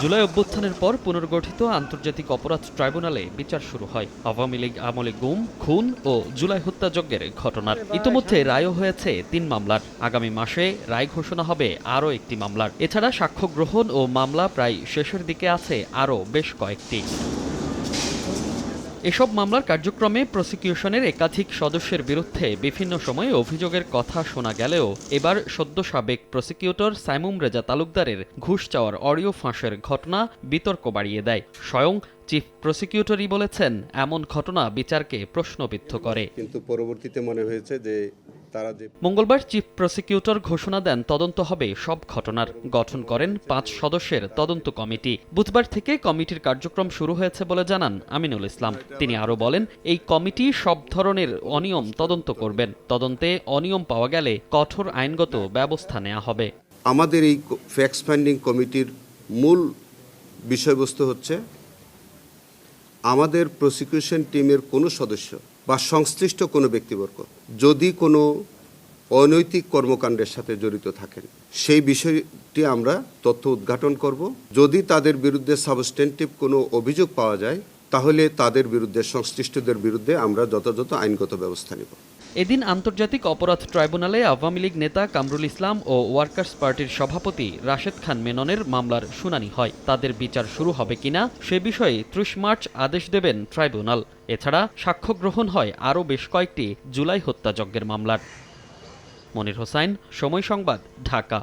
জুলাই অভ্যুত্থানের পর পুনর্গঠিত আন্তর্জাতিক অপরাধ ট্রাইব্যুনালে বিচার শুরু হয় আওয়ামী লীগ আমলে গুম, খুন ও জুলাই হত্যাযজ্ঞের ঘটনার। ইতোমধ্যে রায়ও হয়েছে ৩ মামলার। আগামী মাসে রায় ঘোষণা হবে আরও একটি মামলার। এছাড়া সাক্ষ্য গ্রহণ ও মামলা প্রায় শেষের দিকে আছে আরও বেশ কয়েকটি। এসব মামলার কার্যক্রমে প্রসিকিউশনের একাধিক সদস্যের বিরুদ্ধে বিভিন্ন সময়ে অভিযোগের কথা শোনা গেলেও এবার সদ্য সাবেক প্রসিকিউটর সাইমুম রেজা তালুকদারের ঘুষ চাওয়ার অডিও ফাঁসের ঘটনা বিতর্ক বাড়িয়ে দেয়। স্বয়ং চিফ প্রসিকিউটরই বলেছেন, এমন ঘটনা বিচারকে প্রশ্নবিদ্ধ করে। কিন্তু পরবর্তীতে মনে হয়েছে যে মঙ্গলবার চিফ প্রসিকিউটর ঘোষণা দেন তদন্ত হবে সব ঘটনার। গঠন করেন 5 সদস্যের তদন্ত কমিটি। বুধবার থেকে কমিটির কার্যক্রম শুরু হয়েছে বলে জানান আমিনুল ইসলাম। তিনি আরও বলেন, এই কমিটি সব ধরনের অনিয়ম তদন্ত করবেন। তদন্তে অনিয়ম পাওয়া গেলে কঠোর আইনগত ব্যবস্থা নেওয়া হবে। আমাদের এই ফ্যাক্ট ফাইন্ডিং কমিটির মূল বিষয়বস্তু হচ্ছে আমাদের প্রসিকিউশন টিমের কোনো সদস্য বা সংশ্লিষ্ট কোনো ব্যক্তিবর্গ যদি কোনো অনৈতিক কর্মকাণ্ডের সাথে জড়িত থাকেন, সেই বিষয়টি আমরা তথ্য উদ্ঘাটন করব। যদি তাদের বিরুদ্ধে সাবস্টেন্টিভ কোনো অভিযোগ পাওয়া যায়, তাহলে তাদের বিরুদ্ধে, সংশ্লিষ্টদের বিরুদ্ধে আমরা যথাযথ আইনগত ব্যবস্থা নেব। এদিন আন্তর্জাতিক অপরাধ ট্রাইব্যুনালে আওয়ামী লীগ নেতা কামরুল ইসলাম ও ওয়ার্কার্স পার্টির সভাপতি রাশেদ খান মেননের মামলার শুনানি হয়। তাদের বিচার শুরু হবে কিনা সে বিষয়ে ৩০ মার্চ আদেশ দেবেন ট্রাইব্যুনাল। এছাড়া সাক্ষ্য গ্রহণ হয় আরও বেশ কয়েকটি জুলাই হত্যাযজ্ঞের মামলার। মনির হোসাইন, সময় সংবাদ, ঢাকা।